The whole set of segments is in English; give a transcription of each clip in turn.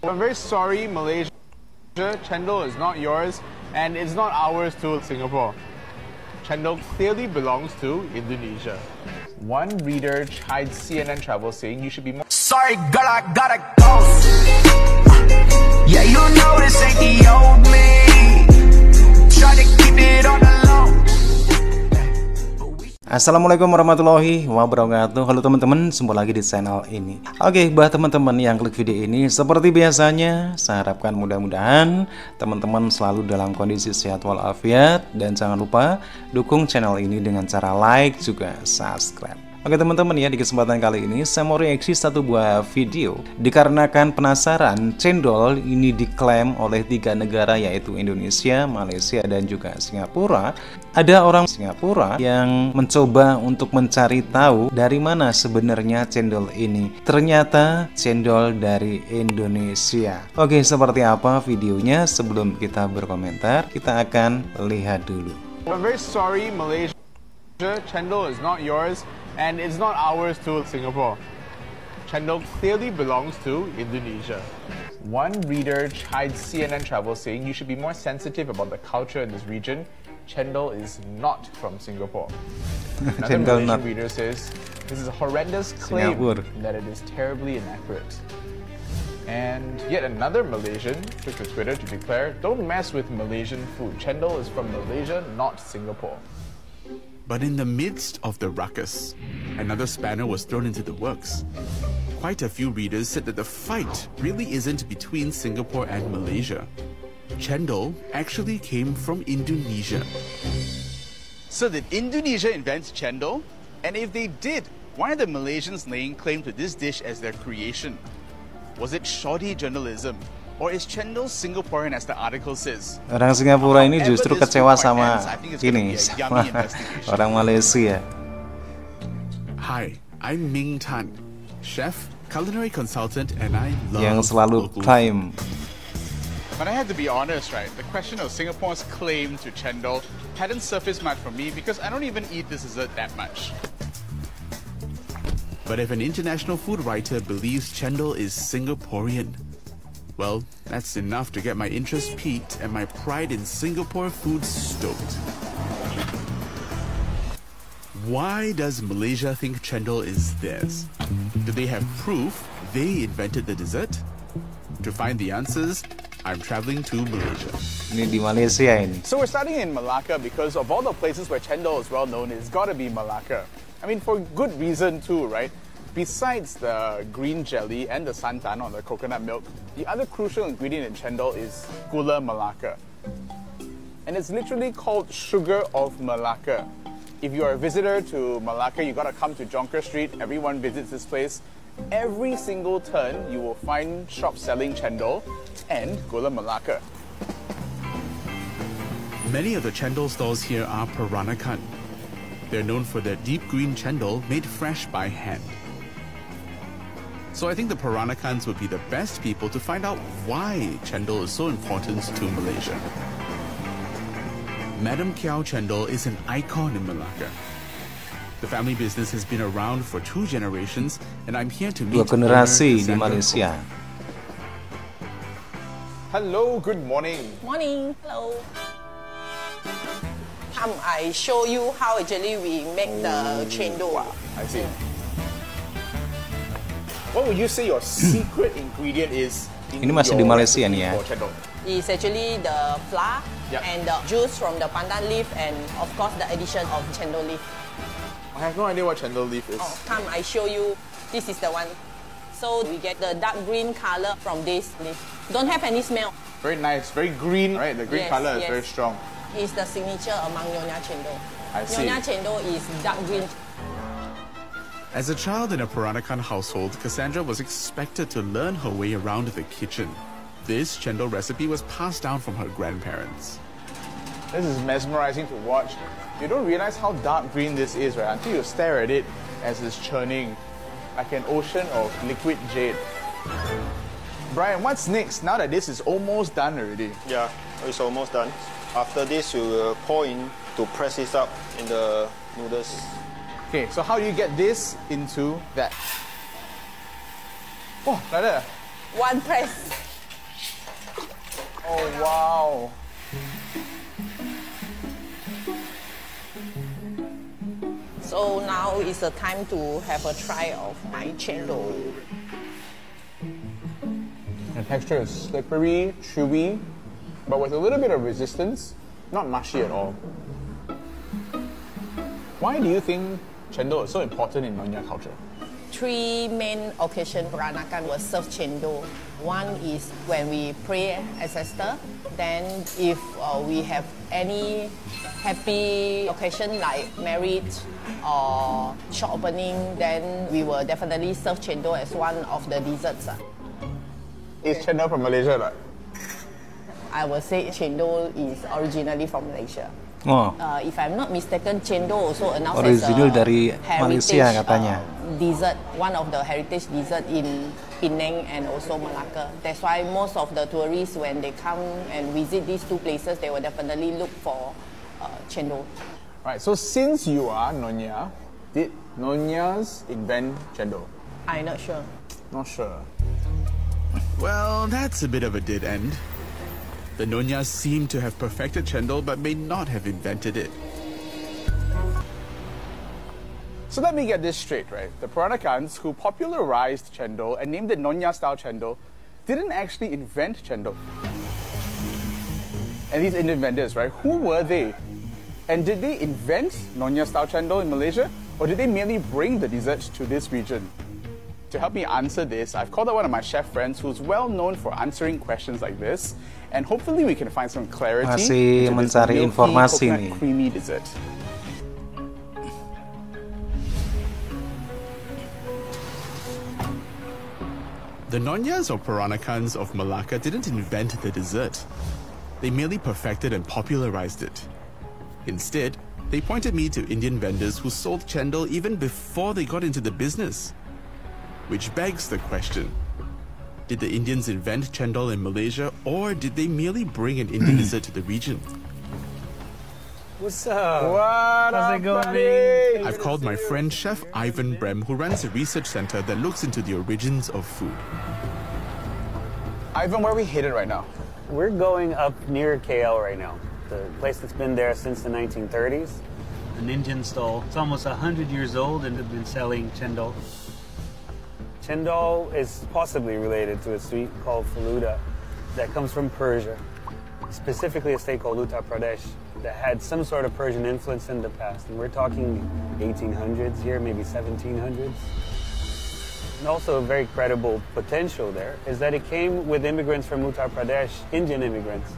I'm very sorry, Malaysia. Chendol is not yours, and it's not ours to Singapore. Chendol clearly belongs to Indonesia. One reader chides CNN Travel saying you should be more... Sorry, girl, I gotta go. Yeah, you know this ain't the old me. Try to keep it on the low. Assalamualaikum warahmatullahi wabarakatuh. Halo teman-teman, jumpa lagi di channel ini. Oke, buat teman-teman yang klik video ini, seperti biasanya, saya harapkan mudah-mudahan teman-teman selalu dalam kondisi sehat walafiat. Dan jangan lupa dukung channel ini dengan cara like juga subscribe. Oke teman-teman ya, di kesempatan kali ini saya mau reaksi satu buah video. Dikarenakan penasaran, cendol ini diklaim oleh 3 negara yaitu Indonesia, Malaysia, dan juga Singapura. Ada orang Singapura yang mencoba untuk mencari tahu dari mana sebenarnya cendol ini. Ternyata cendol dari Indonesia. Oke, seperti apa videonya? Sebelum kita berkomentar, kita akan lihat dulu. I'm very sorry, Malaysia. Chendol is not yours, and it's not ours to Singapore. Chendol clearly belongs to Indonesia. One reader chides CNN Travel saying you should be more sensitive about the culture in this region. Chendol is not from Singapore. Another Malaysian reader says this is a horrendous claim that it is terribly inaccurate. And yet another Malaysian took to Twitter to declare, don't mess with Malaysian food. Chendol is from Malaysia, not Singapore. But in the midst of the ruckus, another spanner was thrown into the works. Quite a few readers said that the fight really isn't between Singapore and Malaysia. Chendol actually came from Indonesia. So did Indonesia invent chendol? And if they did, why are the Malaysians laying claim to this dish as their creation? Was it shoddy journalism? Or is chendol Singaporean as the article says? Orang Singapura ini justru kecewa sama ini, sama orang Malaysia. Hi, I'm Ming Tan, chef, culinary consultant, and I love yang selalu klaim. But I had to be honest, right? The question of Singapore's claim to chendol hadn't surfaced much for me because I don't even eat this dessert that much. But if an international food writer believes chendol is Singaporean, well, that's enough to get my interest piqued and my pride in Singapore food stoked. Why does Malaysia think chendol is theirs? Do they have proof they invented the dessert? To find the answers, I'm traveling to Malaysia. Ini di Malaysia ini. So we're starting in Malacca because of all the places where chendol is well known, it's got to be Malacca. I mean, for good reason too, right? Besides the green jelly and the santan on the coconut milk, the other crucial ingredient in chendol is gula Melaka. And it's literally called sugar of Malacca. If you're a visitor to Malacca, you gotta come to Jonker Street. Everyone visits this place. Every single turn, you will find shops selling chendol and gula Melaka. Many of the chendol stalls here are Peranakan. They're known for their deep green chendol made fresh by hand. So I think the Peranakans would be the best people to find out why chendol is so important to Malaysia. Madam Kiao Chendol is an icon in Malacca. The family business has been around for 2 generations, and I'm here to meet 2 generasi di Malaysia. Hello, good morning. Morning. Hello. Come, I show you how actually we make the chendol. I see. What would you say your secret ingredient is? Ini masih di Malaysia nih ya. It's actually the flour and the juice from the pandan leaf and of course the addition of chendol leaf. I have no idea what chendol leaf is. Oh, come, I show you. This is the one. So we get the dark green color from this leaf. Don't have any smell. Very nice, very green, right? The green color is very strong. It's the signature among Nyonya Chendol. I see. Nyonya Chendol is dark green. As a child in a Peranakan household, Cassandra was expected to learn her way around the kitchen. This chendol recipe was passed down from her grandparents. This is mesmerizing to watch. You don't realize how dark green this is, right? Until you stare at it as it's churning, like an ocean of liquid jade. Brian, what's next now that this is almost done already? Yeah, it's almost done. After this, you will pour in to press this up in the noodles. Okay, so how do you get this into that? Oh, like that. One press. Oh, wow. So now is the time to have a try of my chendol. The texture is slippery, chewy, but with a little bit of resistance, not mushy at all. Why do you think chendol is so important in Nonya culture? 3 main occasions Peranakan will serve chendol. One is when we pray ancestor. Then if we have any happy occasion like marriage or shop opening, then we will definitely serve chendol as one of the desserts. Is chendol from Malaysia, right? I will say chendol is originally from Malaysia. Oh, If I'm not mistaken, chendol also announced original as a dari Malaysia heritage katanya. Dessert, one of the heritage dessert in Penang and also Malacca. That's why most of the tourists, when they come and visit these two places, they will definitely look for chendol. Right, so since you are Nonya, did Nonyas invent chendol? I'm not sure. Not sure. Well, that's a bit of a dead end. The Nonyas seem to have perfected chendol but may not have invented it. So let me get this straight, right? The Peranakans who popularized chendol and named it Nonya-style chendol didn't actually invent chendol. And these inventors, right, who were they? And did they invent Nonya-style chendol in Malaysia? Or did they merely bring the dessert to this region? To help me answer this, I've called out one of my chef friends who's well known for answering questions like this, and hopefully we can find some clarity Masih into this mencari milky, informasi coconut nih. creamy dessert. The Nonyas or Peranakans of Malacca didn't invent the dessert. They merely perfected and popularized it. Instead, they pointed me to Indian vendors who sold chendol even before they got into the business. Which begs the question, did the Indians invent chendol in Malaysia, or did they merely bring an Indian dessert to the region? What's up? What How's up, it going, buddy? man? I've called my friend Chef Ivan Brem, who runs a research center that looks into the origins of food. Ivan, where are we headed right now? We're going up near KL right now. The place that's been there since the 1930s. An Indian stall. It's almost 100 years old and they've been selling chendol. Chendol is possibly related to a sweet called faluda that comes from Persia, specifically a state called Uttar Pradesh that had some sort of Persian influence in the past. And we're talking 1800s here, maybe 1700s. And also a very credible potential there is that it came with immigrants from Uttar Pradesh, Indian immigrants.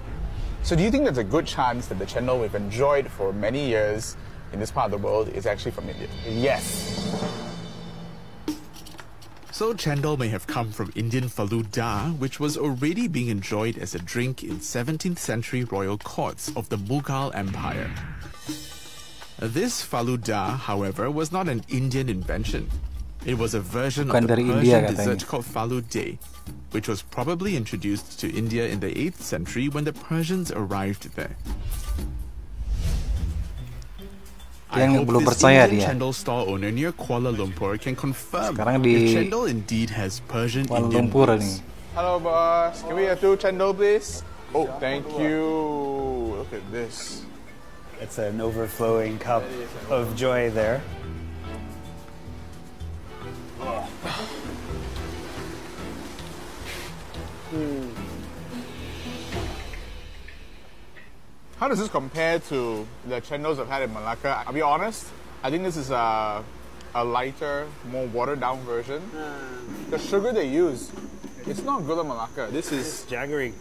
So do you think there's a good chance that the chendol we've enjoyed for many years in this part of the world is actually from India? Yes. So chendol may have come from Indian faluda, which was already being enjoyed as a drink in 17th century royal courts of the Mughal Empire. This faluda, however, was not an Indian invention. It was a version Bukan of the dari Persian India dessert katanya. called falude, which was probably introduced to India in the 8th century when the Persians arrived there. I Yang hope belum this percaya Indian dia. chendol store owner near Kuala Lumpur can confirm Sekarang if di chendol indeed has Persian Kuala Indian Lumpur roots. nih. Hello, boss. Can we have 2 chendol, please? Oh, thank you. Look at this. It's an overflowing cup of joy there. How does this compare to the chendols I've had in Malacca? I'll be honest, I think this is a lighter, more watered down version. The sugar they use, it's not Gula Melaka. This is Jaggery.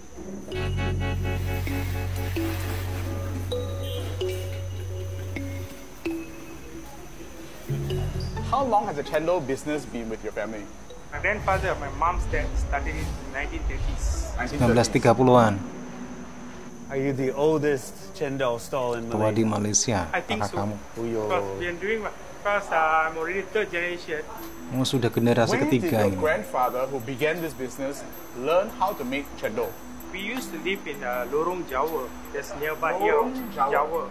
How long has the chendol business been with your family? My grandfather, my mom's dad, started it in 1930s. 1930-an. Are you the oldest chendol stall in Tua di Malaysia? Malaysia. I think Kakak so. kamu. Because we are doing, because I'm already 3rd generation. Oh, sudah generasi When did ketiga your ini. grandfather, who began this business, learn how to make chendol? We used to live in Lorong Jawa, that's nearby here. Lorong Jawa.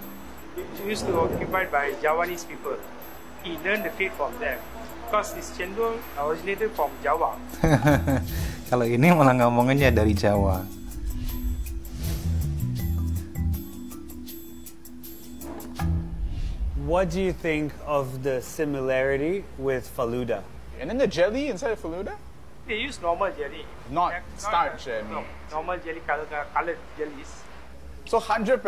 It used to occupied by Javanese people. He learned the trade from them. Because this chendol originated from Java. Kalau ini malah ngomongannya dari Jawa. What do you think of the similarity with Faluda? And then the jelly inside of Faluda? They use normal jelly. Not starch and no, normal jelly colored jellies. So 100%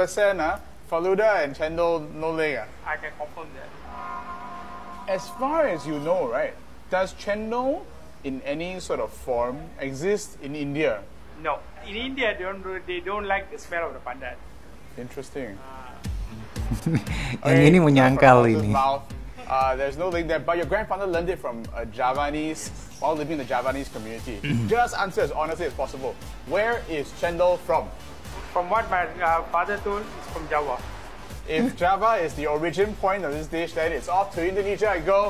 Faluda and chendol no link. I can confirm that. As far as you know, right? Does chendol in any sort of form exist in India? No, in India they don't like the smell of the pandan. Interesting. Yang ini menyangkal ini. There's no link there, but your grandfather learned it from a Javanese while living in the Javanese community. Just answer as honestly as possible. Where is chendol from? From what my father told, it's from Java. If Java is the origin point of this dish, then it's off to Indonesia I go.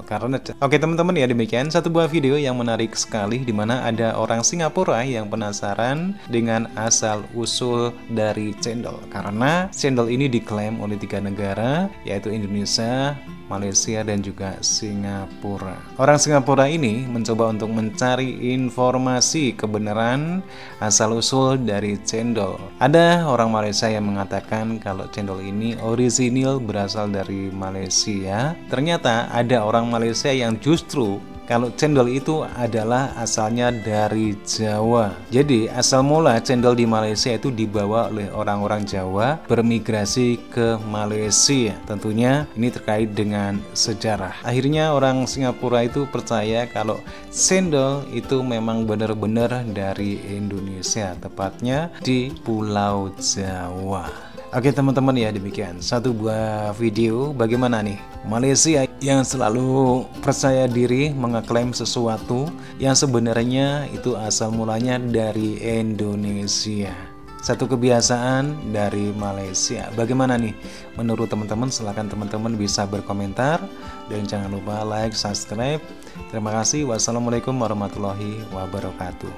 Karena oke teman-teman, ya demikian satu buah video yang menarik sekali di mana ada orang Singapura yang penasaran dengan asal usul dari cendol, karena cendol ini diklaim oleh 3 negara, yaitu Indonesia, Malaysia, dan juga Singapura. Orang Singapura ini mencoba untuk mencari informasi kebenaran asal usul dari cendol. Ada orang Malaysia yang mengatakan kalau cendol ini orisinil berasal dari Malaysia. Ternyata ada orang Malaysia yang justru kalau cendol itu adalah asalnya dari Jawa. Jadi asal mula cendol di Malaysia itu dibawa oleh orang-orang Jawa bermigrasi ke Malaysia. Tentunya ini terkait dengan sejarah. Akhirnya orang Singapura itu percaya kalau cendol itu memang benar-benar dari Indonesia, tepatnya di Pulau Jawa. Oke teman-teman, ya demikian satu buah video bagaimana nih Malaysia yang selalu percaya diri mengeklaim sesuatu yang sebenarnya itu asal mulanya dari Indonesia. Satu kebiasaan dari Malaysia. Bagaimana nih menurut teman-teman? Silahkan teman-teman bisa berkomentar dan jangan lupa like, subscribe. Terima kasih. Wassalamualaikum warahmatullahi wabarakatuh.